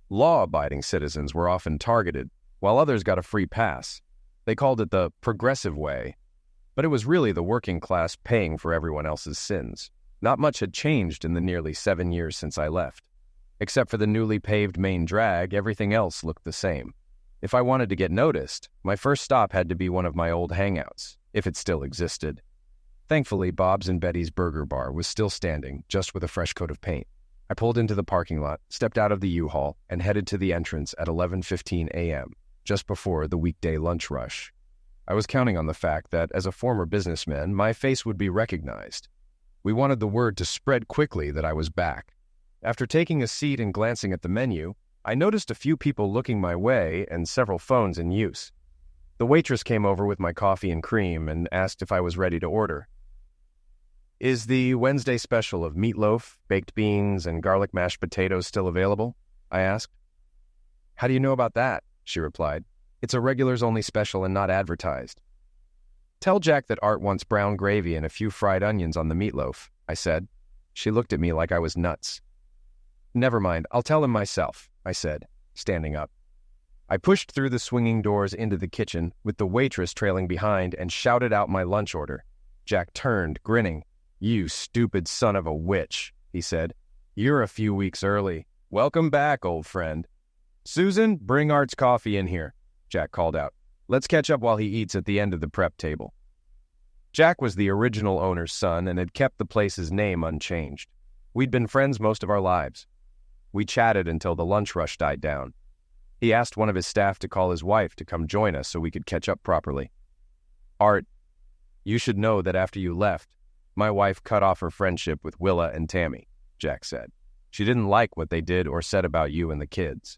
Law-abiding citizens were often targeted, while others got a free pass. They called it the progressive way, but it was really the working class paying for everyone else's sins. Not much had changed in the nearly 7 years since I left. Except for the newly paved main drag, everything else looked the same. If I wanted to get noticed, my first stop had to be one of my old hangouts, if it still existed. Thankfully, Bob's and Betty's Burger Bar was still standing, just with a fresh coat of paint. I pulled into the parking lot, stepped out of the U-Haul, and headed to the entrance at 11:15 a.m., just before the weekday lunch rush. I was counting on the fact that, as a former businessman, my face would be recognized. We wanted the word to spread quickly that I was back. After taking a seat and glancing at the menu, I noticed a few people looking my way and several phones in use. The waitress came over with my coffee and cream and asked if I was ready to order. "Is the Wednesday special of meatloaf, baked beans, and garlic mashed potatoes still available?" I asked. "How do you know about that?" she replied. "It's a regulars-only special and not advertised." "Tell Jack that Art wants brown gravy and a few fried onions on the meatloaf," I said. She looked at me like I was nuts. "Never mind, I'll tell him myself," I said, standing up. I pushed through the swinging doors into the kitchen, with the waitress trailing behind, and shouted out my lunch order. Jack turned, grinning. "You stupid son of a witch," he said. "You're a few weeks early. Welcome back, old friend." "Susan, bring Art's coffee in here," Jack called out. "Let's catch up while he eats at the end of the prep table." Jack was the original owner's son and had kept the place's name unchanged. We'd been friends most of our lives. We chatted until the lunch rush died down. He asked one of his staff to call his wife to come join us so we could catch up properly. "Art, you should know that after you left, my wife cut off her friendship with Willa and Tammy," Jack said. "She didn't like what they did or said about you and the kids."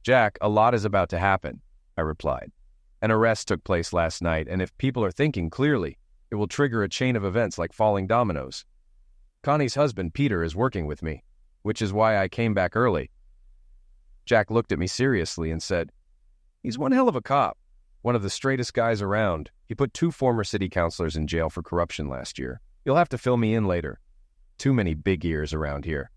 "Jack, a lot is about to happen," I replied. "An arrest took place last night, and if people are thinking clearly, it will trigger a chain of events like falling dominoes. Connie's husband, Peter, is working with me, which is why I came back early." Jack looked at me seriously and said, "He's one hell of a cop, one of the straightest guys around. He put 2 former city councilors in jail for corruption last year. You'll have to fill me in later. Too many big ears around here."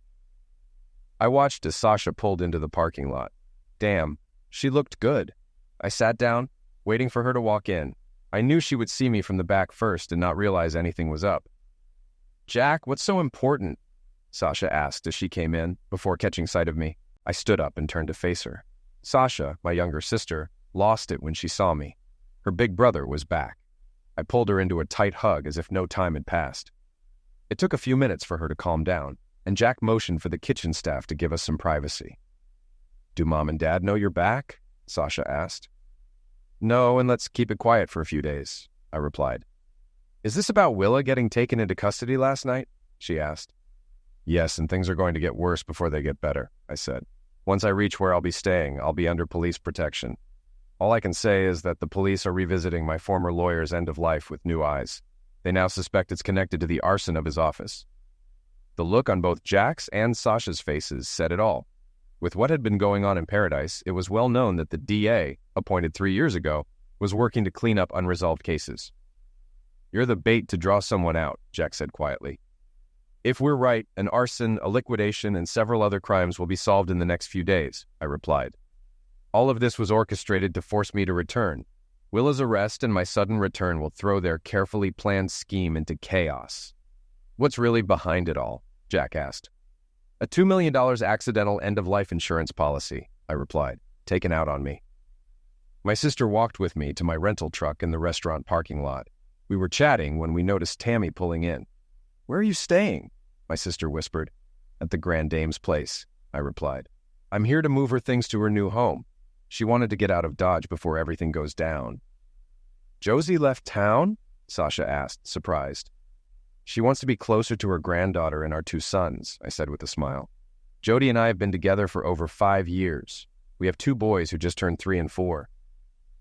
I watched as Sasha pulled into the parking lot. Damn, she looked good. I sat down, waiting for her to walk in. I knew she would see me from the back first and not realize anything was up. "Jack, what's so important?" Sasha asked as she came in, before catching sight of me. I stood up and turned to face her. Sasha, my younger sister, lost it when she saw me. Her big brother was back. I pulled her into a tight hug as if no time had passed. It took a few minutes for her to calm down, and Jack motioned for the kitchen staff to give us some privacy. "Do Mom and Dad know you're back?" Sasha asked. "No, and let's keep it quiet for a few days," I replied. "Is this about Willa getting taken into custody last night?" she asked. "Yes, and things are going to get worse before they get better," I said. "Once I reach where I'll be staying, I'll be under police protection. All I can say is that the police are revisiting my former lawyer's end of life with new eyes. They now suspect it's connected to the arson of his office." The look on both Jack's and Sasha's faces said it all. With what had been going on in Paradise, it was well known that the DA, appointed 3 years ago, was working to clean up unresolved cases. "You're the bait to draw someone out," Jack said quietly. "If we're right, an arson, a liquidation, and several other crimes will be solved in the next few days," I replied. "All of this was orchestrated to force me to return. Willa's arrest and my sudden return will throw their carefully planned scheme into chaos." "What's really behind it all?" Jack asked. "A $2 million accidental end-of-life insurance policy," I replied, taken out on me. My sister walked with me to my rental truck in the restaurant parking lot. We were chatting when we noticed Tammy pulling in. "Where are you staying?" my sister whispered. "At the Grand Dame's place," I replied. I'm here to move her things to her new home. She wanted to get out of Dodge before everything goes down. Josie left town? Sasha asked, surprised. She wants to be closer to her granddaughter and our 2 sons, I said with a smile. Jody and I have been together for over 5 years. We have 2 boys who just turned 3 and 4.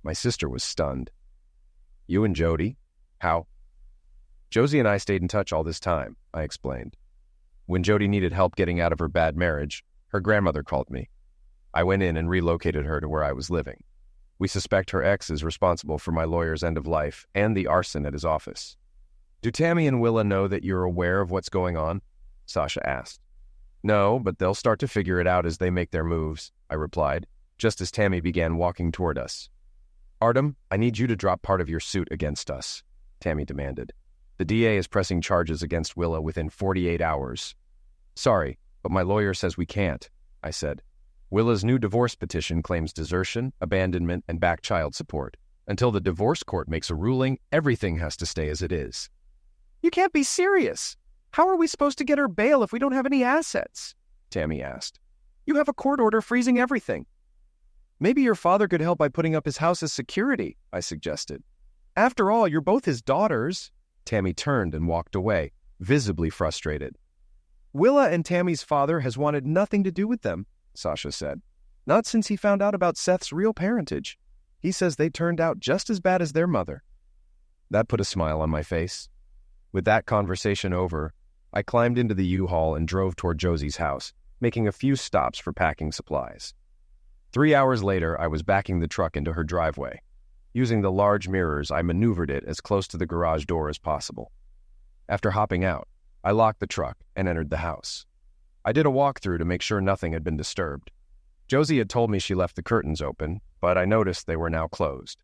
My sister was stunned. You and Jody? How? Josie and I stayed in touch all this time, I explained. When Jody needed help getting out of her bad marriage, her grandmother called me. I went in and relocated her to where I was living. We suspect her ex is responsible for my lawyer's end of life and the arson at his office. Do Tammy and Willa know that you're aware of what's going on? Sasha asked. No, but they'll start to figure it out as they make their moves, I replied, just as Tammy began walking toward us. Artem, I need you to drop part of your suit against us, Tammy demanded. The DA is pressing charges against Willa within 48 hours. Sorry, but my lawyer says we can't, I said. Willa's new divorce petition claims desertion, abandonment, and back child support. Until the divorce court makes a ruling, everything has to stay as it is. You can't be serious. How are we supposed to get her bail if we don't have any assets? Tammy asked. You have a court order freezing everything. Maybe your father could help by putting up his house as security, I suggested. After all, you're both his daughters. Tammy turned and walked away, visibly frustrated. Willa and Tammy's father has wanted nothing to do with them, Sasha said. Not since he found out about Seth's real parentage. He says they turned out just as bad as their mother. That put a smile on my face. With that conversation over, I climbed into the U-Haul and drove toward Josie's house, making a few stops for packing supplies. 3 hours later, I was backing the truck into her driveway. Using the large mirrors, I maneuvered it as close to the garage door as possible. After hopping out, I locked the truck and entered the house. I did a walkthrough to make sure nothing had been disturbed. Josie had told me she left the curtains open, but I noticed they were now closed.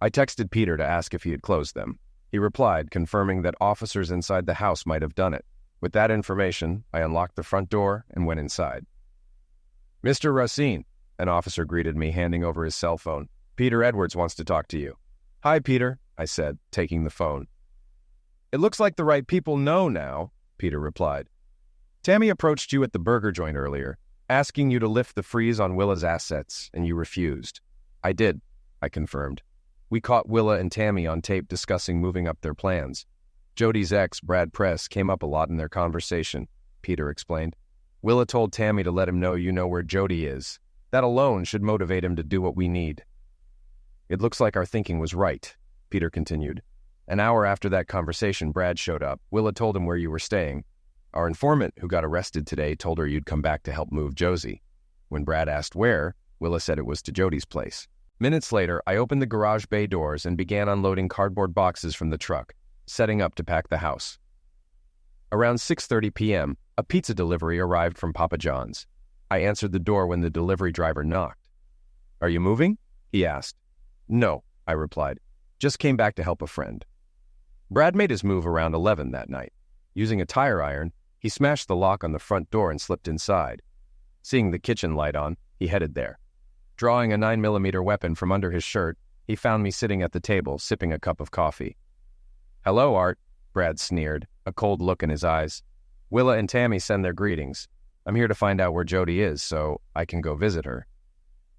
I texted Peter to ask if he had closed them. He replied, confirming that officers inside the house might have done it. With that information, I unlocked the front door and went inside. Mr. Racine, an officer greeted me, handing over his cell phone. Peter Edwards wants to talk to you. Hi, Peter, I said, taking the phone. It looks like the right people know now, Peter replied. Tammy approached you at the burger joint earlier, asking you to lift the freeze on Willa's assets, and you refused. I did, I confirmed. We caught Willa and Tammy on tape discussing moving up their plans. Jody's ex, Brad Press, came up a lot in their conversation, Peter explained. Willa told Tammy to let him know you know where Jody is. That alone should motivate him to do what we need. It looks like our thinking was right, Peter continued. An hour after that conversation, Brad showed up. Willa told him where you were staying. Our informant, who got arrested today, told her you'd come back to help move Josie. When Brad asked where, Willa said it was to Jody's place. Minutes later, I opened the garage bay doors and began unloading cardboard boxes from the truck, setting up to pack the house. Around 6:30 p.m., a pizza delivery arrived from Papa John's. I answered the door when the delivery driver knocked. Are you moving? He asked. No, I replied. Just came back to help a friend. Brad made his move around 11 that night. Using a tire iron, he smashed the lock on the front door and slipped inside. Seeing the kitchen light on, he headed there. Drawing a 9mm weapon from under his shirt, he found me sitting at the table, sipping a cup of coffee. Hello, Art, Brad sneered, a cold look in his eyes. Willa and Tammy send their greetings. I'm here to find out where Jody is so I can go visit her.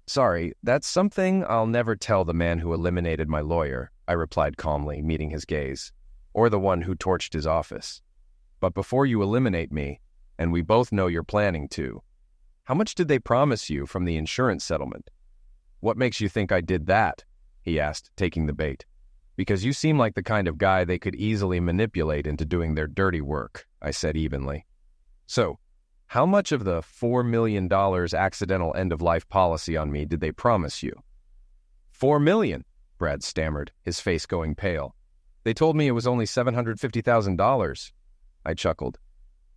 Sorry, that's something I'll never tell the man who eliminated my lawyer, I replied calmly, meeting his gaze, or the one who torched his office. But before you eliminate me, and we both know you're planning to, how much did they promise you from the insurance settlement? What makes you think I did that? He asked, taking the bait. Because you seem like the kind of guy they could easily manipulate into doing their dirty work, I said evenly. So, how much of the $4 million accidental end-of-life policy on me did they promise you? $4 million, Brad stammered, his face going pale. They told me it was only $750,000. I chuckled.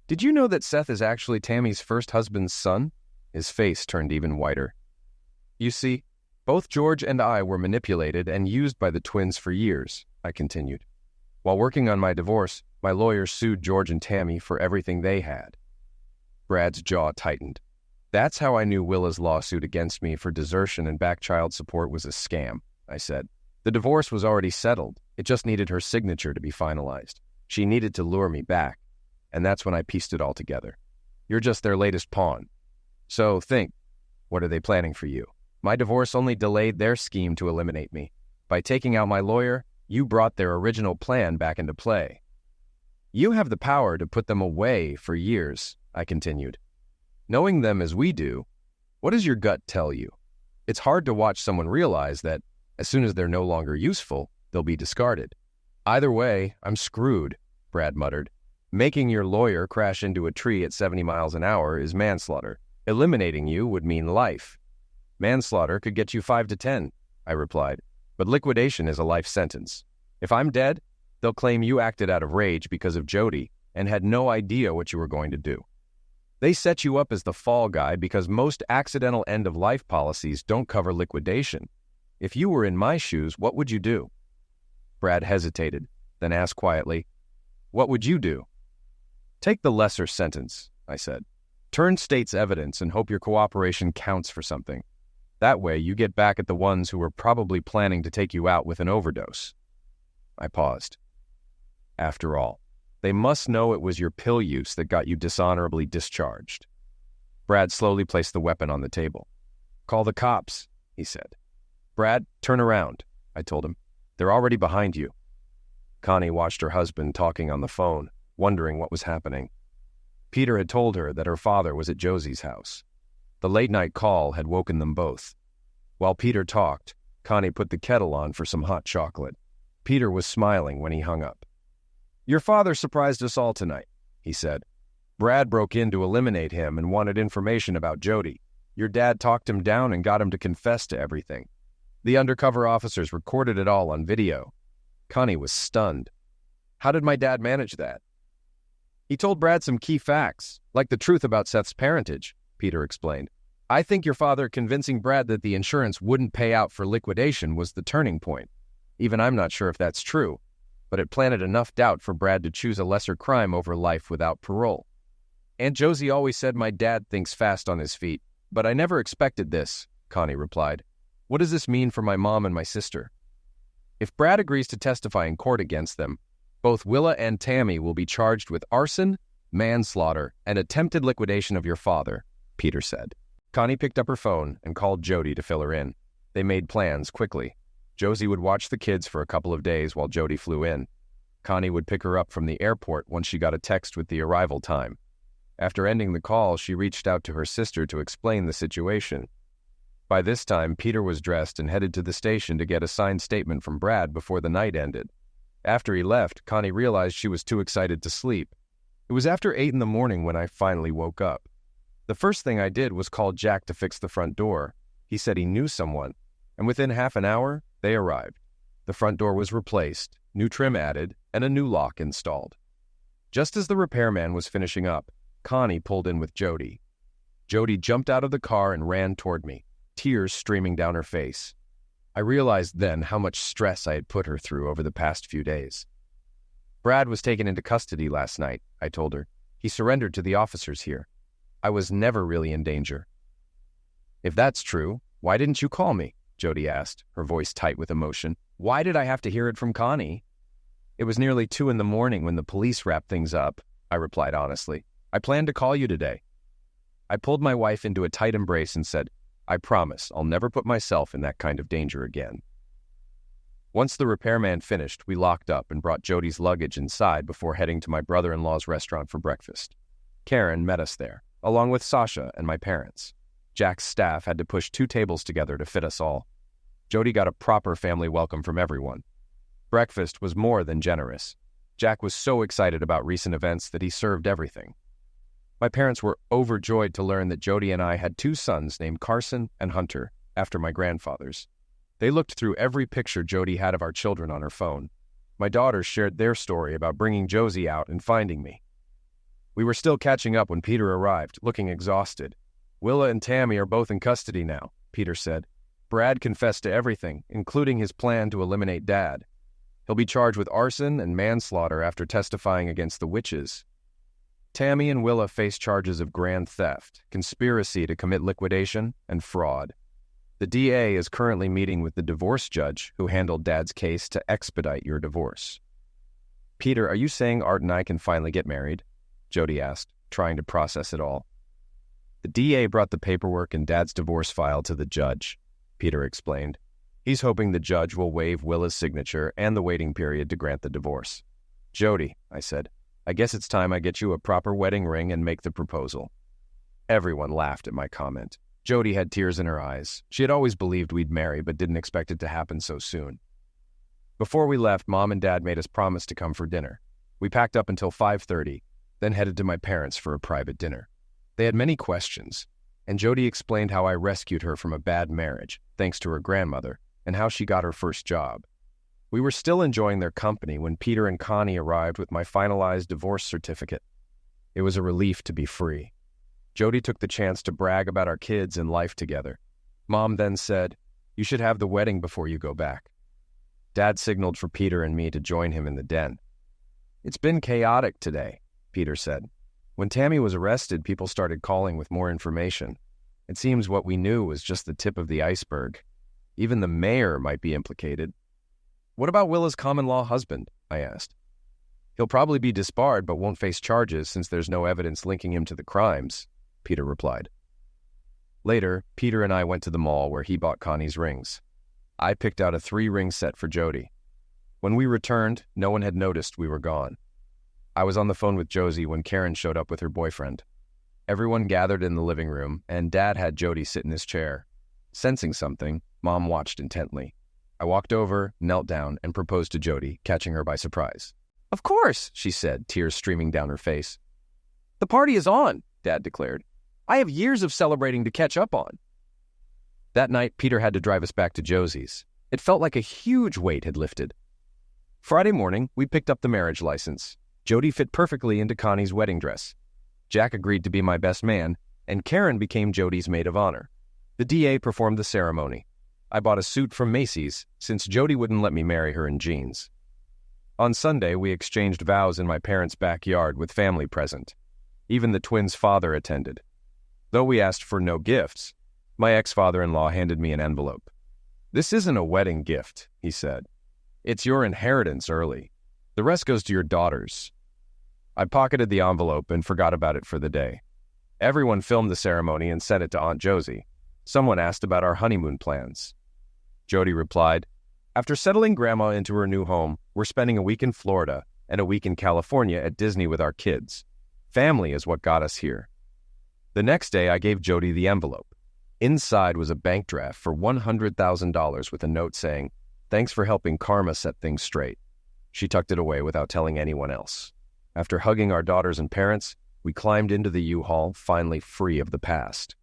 Did you know that Seth is actually Tammy's first husband's son? His face turned even whiter. You see, both George and I were manipulated and used by the twins for years, I continued. While working on my divorce, my lawyers sued George and Tammy for everything they had. Brad's jaw tightened. That's how I knew Willa's lawsuit against me for desertion and back child support was a scam, I said. The divorce was already settled. It just needed her signature to be finalized. She needed to lure me back, and that's when I pieced it all together. You're just their latest pawn. So think, What are they planning for you? My divorce only delayed their scheme to eliminate me. By taking out my lawyer, you brought their original plan back into play. You have the power to put them away for years, I continued. Knowing them as we do, what does your gut tell you? It's hard to watch someone realize that as soon as they're no longer useful, they'll be discarded. Either way, I'm screwed, Brad muttered. Making your lawyer crash into a tree at 70 miles an hour is manslaughter. Eliminating you would mean life. Manslaughter could get you 5 to 10, I replied, but liquidation is a life sentence. If I'm dead, they'll claim you acted out of rage because of Jody and had no idea what you were going to do. They set you up as the fall guy because most accidental end-of-life policies don't cover liquidation. If you were in my shoes, what would you do? Brad hesitated, then asked quietly, "What would you do?" "Take the lesser sentence," I said. "Turn state's evidence and hope your cooperation counts for something. That way you get back at the ones who were probably planning to take you out with an overdose." I paused. After all, they must know it was your pill use that got you dishonorably discharged. Brad slowly placed the weapon on the table. "Call the cops," he said. "Brad, turn around," I told him. "They're already behind you." Connie watched her husband talking on the phone, wondering what was happening. Peter had told her that her father was at Josie's house. The late-night call had woken them both. While Peter talked, Connie put the kettle on for some hot chocolate. Peter was smiling when he hung up. "Your father surprised us all tonight," he said. "Brad broke in to eliminate him and wanted information about Jody. Your dad talked him down and got him to confess to everything. The undercover officers recorded it all on video." Connie was stunned. "How did my dad manage that?" "He told Brad some key facts, like the truth about Seth's parentage," Peter explained. "I think your father convincing Brad that the insurance wouldn't pay out for liquidation was the turning point. Even I'm not sure if that's true, but it planted enough doubt for Brad to choose a lesser crime over life without parole. Aunt Josie always said my dad thinks fast on his feet, but I never expected this," Connie replied. "What does this mean for my mom and my sister?" "If Brad agrees to testify in court against them, both Willa and Tammy will be charged with arson, manslaughter, and attempted liquidation of your father," Peter said. Connie picked up her phone and called Jody to fill her in. They made plans quickly. Josie would watch the kids for a couple of days while Jody flew in. Connie would pick her up from the airport once she got a text with the arrival time. After ending the call, she reached out to her sister to explain the situation. By this time, Peter was dressed and headed to the station to get a signed statement from Brad before the night ended. After he left, Connie realized she was too excited to sleep. It was after 8 in the morning when I finally woke up. The first thing I did was call Jack to fix the front door. He said he knew someone, and within half an hour, they arrived. The front door was replaced, new trim added, and a new lock installed. Just as the repairman was finishing up, Connie pulled in with Jody. Jody jumped out of the car and ran toward me, tears streaming down her face. I realized then how much stress I had put her through over the past few days. "Brad was taken into custody last night," I told her. "He surrendered to the officers here. I was never really in danger." "If that's true, why didn't you call me?" Jody asked, her voice tight with emotion. "Why did I have to hear it from Connie?" "It was nearly 2 in the morning when the police wrapped things up," I replied honestly. "I planned to call you today." I pulled my wife into a tight embrace and said, "I promise I'll never put myself in that kind of danger again." Once the repairman finished, we locked up and brought Jody's luggage inside before heading to my brother-in-law's restaurant for breakfast. Karen met us there, along with Sasha and my parents. Jack's staff had to push 2 tables together to fit us all. Jody got a proper family welcome from everyone. Breakfast was more than generous. Jack was so excited about recent events that he served everything. My parents were overjoyed to learn that Jody and I had 2 sons named Carson and Hunter, after my grandfathers. They looked through every picture Jody had of our children on her phone. My daughters shared their story about bringing Josie out and finding me. We were still catching up when Peter arrived, looking exhausted. "Willa and Tammy are both in custody now," Peter said. "Brad confessed to everything, including his plan to eliminate Dad. He'll be charged with arson and manslaughter after testifying against the witches. Tammy and Willa face charges of grand theft, conspiracy to commit liquidation, and fraud. The DA is currently meeting with the divorce judge who handled Dad's case to expedite your divorce." "Peter, are you saying Art and I can finally get married?" Jody asked, trying to process it all. The DA brought the paperwork and Dad's divorce file to the judge, Peter explained. He's hoping the judge will waive Willa's signature and the waiting period to grant the divorce. Jody, I said, I guess it's time I get you a proper wedding ring and make the proposal. Everyone laughed at my comment. Jody had tears in her eyes. She had always believed we'd marry, but didn't expect it to happen so soon. Before we left, Mom and Dad made us promise to come for dinner. We packed up until 5:30, then headed to my parents for a private dinner. They had many questions, and Jody explained how I rescued her from a bad marriage, thanks to her grandmother, and how she got her first job. We were still enjoying their company when Peter and Connie arrived with my finalized divorce certificate. It was a relief to be free. Jody took the chance to brag about our kids and life together. Mom then said, "You should have the wedding before you go back." Dad signaled for Peter and me to join him in the den. "It's been chaotic today," Peter said. "When Tammy was arrested, people started calling with more information. It seems what we knew was just the tip of the iceberg. Even the mayor might be implicated." "What about Willa's common-law husband?" I asked. "He'll probably be disbarred but won't face charges since there's no evidence linking him to the crimes," Peter replied. Later, Peter and I went to the mall where he bought Connie's rings. I picked out a 3-ring set for Jody. When we returned, no one had noticed we were gone. I was on the phone with Josie when Karen showed up with her boyfriend. Everyone gathered in the living room, and Dad had Jody sit in his chair. Sensing something, Mom watched intently. I walked over, knelt down, and proposed to Jody, catching her by surprise. "Of course," she said, tears streaming down her face. "The party is on," Dad declared. "I have years of celebrating to catch up on." That night, Peter had to drive us back to Josie's. It felt like a huge weight had lifted. Friday morning, we picked up the marriage license. Jody fit perfectly into Connie's wedding dress. Jack agreed to be my best man, and Karen became Jody's maid of honor. The DA performed the ceremony. I bought a suit from Macy's, since Jody wouldn't let me marry her in jeans. On Sunday, we exchanged vows in my parents' backyard with family present. Even the twins' father attended. Though we asked for no gifts, my ex-father-in-law handed me an envelope. "This isn't a wedding gift," he said. "It's your inheritance early. The rest goes to your daughters." I pocketed the envelope and forgot about it for the day. Everyone filmed the ceremony and sent it to Aunt Josie. Someone asked about our honeymoon plans. Jody replied, "After settling Grandma into her new home, we're spending a week in Florida and a week in California at Disney with our kids. Family is what got us here." The next day, I gave Jody the envelope. Inside was a bank draft for $100,000 with a note saying, "Thanks for helping Karma set things straight." She tucked it away without telling anyone else. After hugging our daughters and parents, we climbed into the U-Haul, finally free of the past.